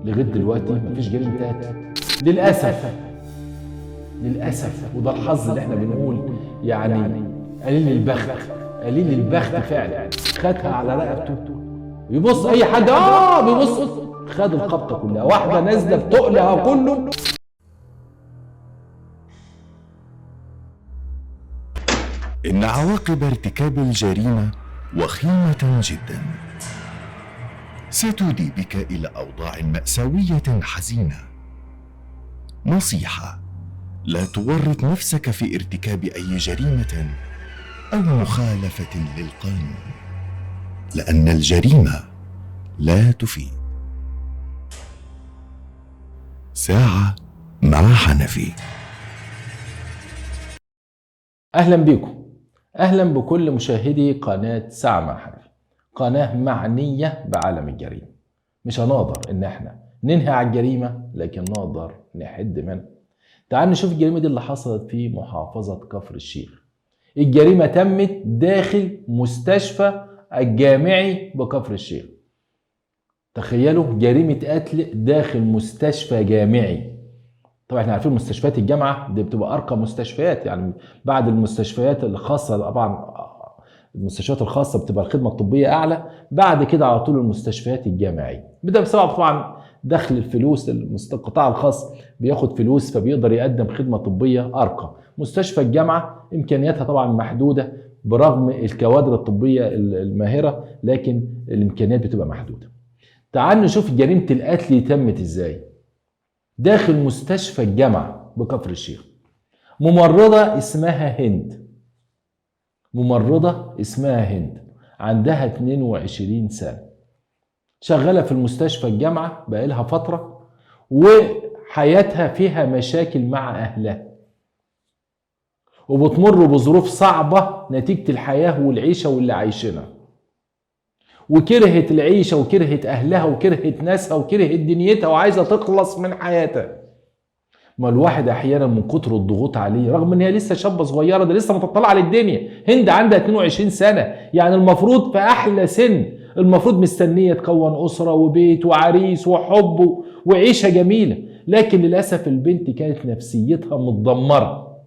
لغايه دلوقتي مفيش جريمه قتل. للاسف للاسف، وده الحظ اللي احنا بنقول يعني قليل البخت، قليل البخت فعلا. خدها على رقبته، يبص اي حد بيبص، خد الخبطه كلها، واحده نازله بتقلها كله. إن عواقب ارتكاب الجريمة وخيمة جدا، ستودي بك إلى أوضاع مأساوية حزينة. نصيحة: لا تورط نفسك في ارتكاب أي جريمة أو مخالفة للقانون، لأن الجريمة لا تفيد. ساعة مع حنفي. اهلا بيكم، اهلا بكل مشاهدي قناه ساعه مع حنفي، قناه معنيه بعالم الجريمه. مش هنقدر ان احنا ننهي على الجريمه، لكن نقدر نحد منها. تعال نشوف الجريمه دي اللي حصلت في محافظه كفر الشيخ. الجريمه تمت داخل مستشفى الجامعي بكفر الشيخ. تخيلوا جريمه قتل داخل مستشفى جامعي. طبعا احنا عارفين مستشفيات الجامعه دي بتبقى ارقى مستشفيات، يعني بعد المستشفيات الخاصه. طبعا المستشفيات الخاصه بتبقى الخدمه الطبيه اعلى، بعد كده على طول المستشفيات الجامعيه. ده بسبب طبعا دخل الفلوس، القطاع الخاص بياخد فلوس فبيقدر يقدم خدمه طبيه ارقى. مستشفى الجامعه امكانياتها طبعا محدوده برغم الكوادر الطبيه الماهره، لكن الامكانيات بتبقى محدوده. تعال نشوف جريمه القتل تمت ازاي داخل مستشفى الجامعة بكفر الشيخ. ممرضة اسمها هند، عندها 22 سنة، شغالة في المستشفى الجامعة بقالها فترة، وحياتها فيها مشاكل مع أهلها، وبتمر بظروف صعبة نتيجة الحياة والعيشة واللي عايشينها، وكرهت العيشة وكرهت أهلها وكرهت ناسها وكرهت دنيتها وعايزة تخلص من حياتها. ما الواحد أحيانا من كتر الضغوط عليه، رغم إن هي لسه شابة صغيرة، ده لسه متطلعة على الدنيا. هند عندها 22 سنة، يعني المفروض في أحلى سن، المفروض مستنية تكون أسرة وبيت وعريس وحب وعيشة جميلة. لكن للأسف البنت كانت نفسيتها متدمرة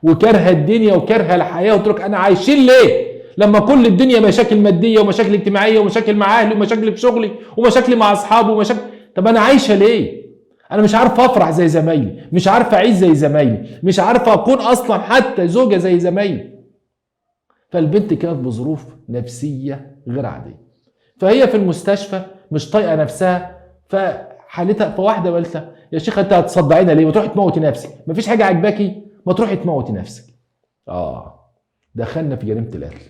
وكارهة الدنيا وكارهة الحياة، وتقول لك أنا عايشين ليه لما كل الدنيا مشاكل مادية ومشاكل اجتماعية ومشاكل مع أهلي ومشاكل في شغلي ومشاكل مع أصحابي ومشاكل. طب أنا عايشة ليه؟ أنا مش عارف أفرح زي زمايلي، مش عارف أعيش زي زمايلي، مش عارف أكون أصلا حتى زوجة زي زمايلي. فالبنت كانت بظروف نفسية غير عادية، فهي في المستشفى مش طايقة نفسها، فحالتها فواحدة قالت لها يا شيخة أنت هتصدعينا ليه؟ ما تروحي تموتي نفسك، مفيش حاجة عجباكي؟ ما تروحي تموتي نفسك. دخلنا في جريمة القتل.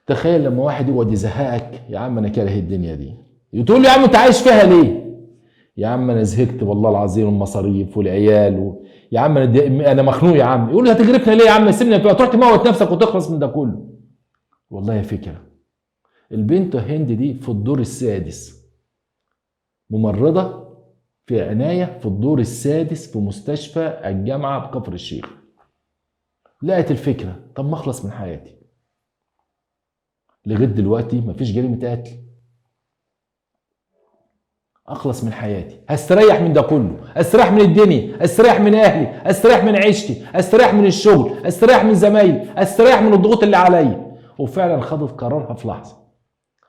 تخيل لما واحد يقعد يزهقك، يا عم انا كاره الدنيا دي، تقول له يا عم انت عايش فيها ليه؟ يا عم انا زهقت والله العظيم، المصاريف والعيال يا عم انا مخنوق يا عم. يقول له هتجرفنا ليه يا عم؟ سيبني تروح تموت نفسك وتخلص من ده كله. والله فكره. البنت هند دي في الدور السادس، ممرضه في عنايه في الدور السادس في مستشفى الجامعه بكفر الشيخ. لقت الفكره، طب ما اخلص من حياتي. لغايه دلوقتي مفيش جريمه قتل. اخلص من حياتي، هستريح من ده كله، استريح من الدنيا، استريح من اهلي، استريح من عيشتي، استريح من الشغل، استريح من زمايلي، استريح من الضغوط اللي عليا. وفعلا خدت قرارها في لحظه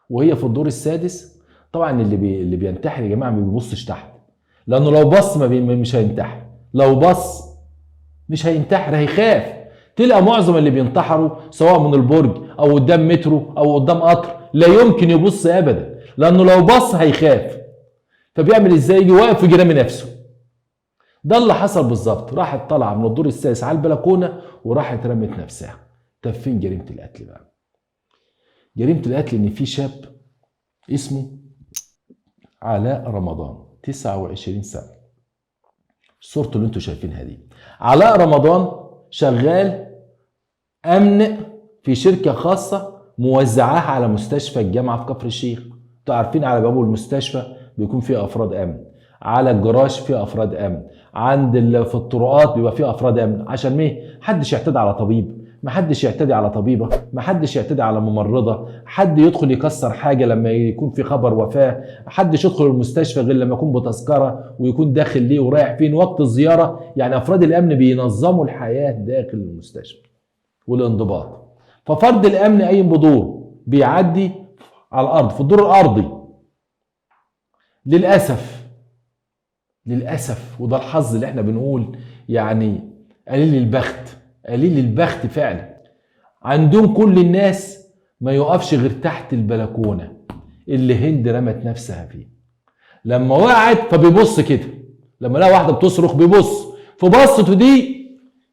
وهي في الدور السادس. طبعا اللي بينتحر يا جماعه ما بيبصش تحت، لانه لو بص مش هينتحر. لو بص مش هينتحر، هيخاف. تلقى معظم اللي بينتحروا سواء من البرج او قدام مترو او قدام قطر لا يمكن يبص ابدا، لانه لو بص هيخاف. فبيعمل ازاي؟ يجي واقف في جرام نفسه. ده اللي حصل بالظبط. راحت طالعه من الدور السادس على البلكونه وراحت رمت نفسها. طب فين جريمه القتل بقى؟ جريمه القتل ان في شاب اسمه علاء رمضان، 29 سنه. صورته اللي انتوا شايفينها دي. علاء رمضان شغال امن في شركه خاصه موزعاها على مستشفى الجامعه في كفر الشيخ. انتوا عارفين على باب المستشفى بيكون فيه افراد امن، على الجراج فيه افراد امن، في الطرقات بيبقى فيه افراد امن، عشان ما حدش يعتدي على طبيب، محدش يعتدي على طبيبة، محدش يعتدي على ممرضة، حد يدخل يكسر حاجة لما يكون في خبر وفاة، محدش يدخل المستشفى غير لما يكون بتذكرة ويكون داخل ليه ورايح فين وقت الزيارة. يعني أفراد الأمن بينظموا الحياة داخل المستشفى والانضباط. ففرد الأمن قايم بدور بيعدي على الأرض في الدور الأرضي. للأسف وده الحظ اللي احنا بنقول يعني قليل البخت فعلا. عندهم كل الناس ما يقفش غير تحت البلكونة اللي هند رمت نفسها فيه. لما وقعت فبيبص كده، لما لقى واحدة بتصرخ بيبص، فبصته دي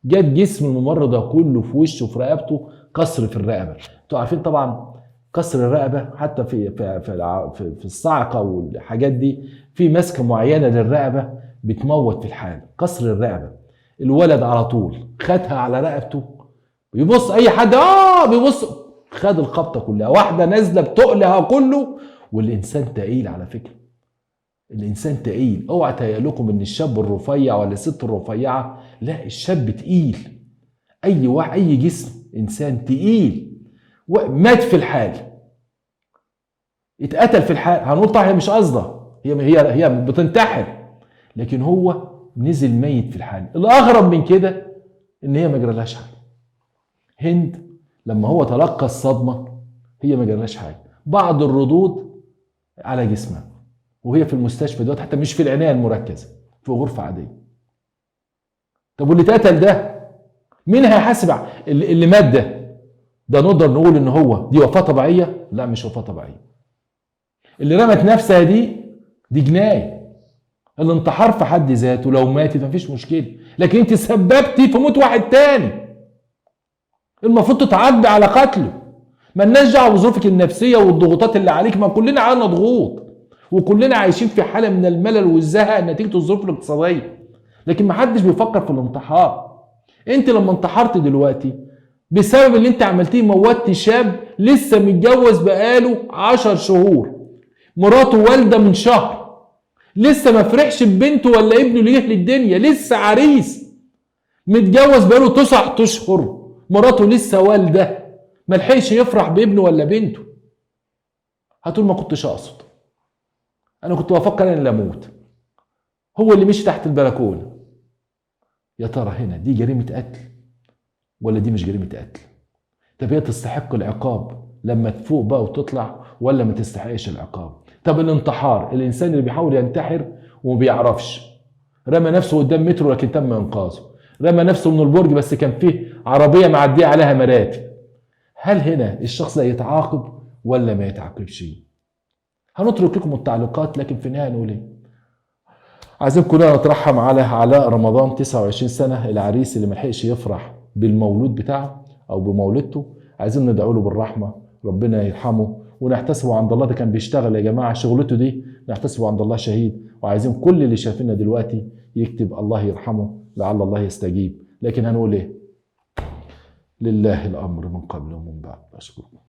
جت جسم الممرض ده كله في وشه وفي رقبته كسر في الرقبة. انتوا عارفين طبعا كسر الرقبة حتى في الصعقة والحاجات دي في مسكة معينة للرقبة بتموت في الحال. كسر الرقبة الولد على طول خدها على رقبته، بيبص اي حد بيبص، خد الخبطة كلها، واحدة نازلة بتقلها كله. والإنسان تقيل على فكرة، الإنسان تقيل. اوعى تهيألكم ان الشاب الرفيع ولا الست الرفيعة، لا، الشاب تقيل. اي جسم انسان تقيل مات في الحال، اتقتل في الحال. هنقول طبعا هي مش قصده، هي بتنتحر، لكن هو نزل ميت في الحال. الاغرب من كده ان هي ما جرالهاش حاجه. هند لما هو تلقى الصدمه هي ما جرالهاش حاجه، بعض الردود على جسمها وهي في المستشفى دلوقتي، حتى مش في العنايه المركزه، في غرفه عاديه. طب واللي اتقتل ده مين هيحاسب؟ اللي مات ده نقدر نقول ان هو دي وفاه طبيعيه؟ لا، مش وفاه طبيعيه. اللي رمت نفسها دي جنايه. الانتحار في حد ذاته لو ماتت مفيش مشكله، لكن انت سببتي في موت واحد تاني، المفروض تتعاقبي على قتله. مالناش دعوه بظروفك النفسيه والضغوطات اللي عليك، ما كلنا عندنا ضغوط وكلنا عايشين في حاله من الملل والزهق نتيجه الظروف الاقتصاديه، لكن ما حدش بيفكر في الانتحار. انت لما انتحرت دلوقتي بسبب اللي انت عملتيه، موتي شاب لسه متجوز بقاله 10 شهور، مراته والده من شهر، لسه ما فرحش ببنته ولا ابنه ليه للدنيا، لسه عريس متجوز بقاله 9 اشهر، مراته لسه والده، ما لحقش يفرح بابنه ولا بنته. هتقول ما كنتش اقصد، انا كنت بفكر انا اللي اموت، هو اللي مشي تحت البلكونه. يا ترى هنا دي جريمه قتل ولا دي مش جريمه قتل؟ طب هي تستحق العقاب لما تفوق بقى وتطلع ولا ما تستحقش العقاب؟ طب الانتحار، الانسان اللي بيحاول ينتحر وما بيعرفش، رمى نفسه قدام مترو لكن تم انقاذه، رمى نفسه من البرج بس كان فيه عربيه معديه عليها مراتب، هل هنا الشخص ده يتعاقب ولا ما يتعاقبش؟ هنترك لكم التعليقات، لكن في النهايه نقول ايه؟ عايزين كلنا نترحم على علاء رمضان 29 سنه، العريس اللي ما لحقش يفرح بالمولود بتاعه او بمولدته. عايزين ندعو له بالرحمه، ربنا يرحمه ونحتسبه عند الله. ده كان بيشتغل يا جماعه، شغلته دي نحتسبه عند الله شهيد. وعايزين كل اللي شايفيننا دلوقتي يكتب الله يرحمه لعل الله يستجيب. لكن هنقول ايه؟ لله الامر من قبل ومن بعد. اشكركم.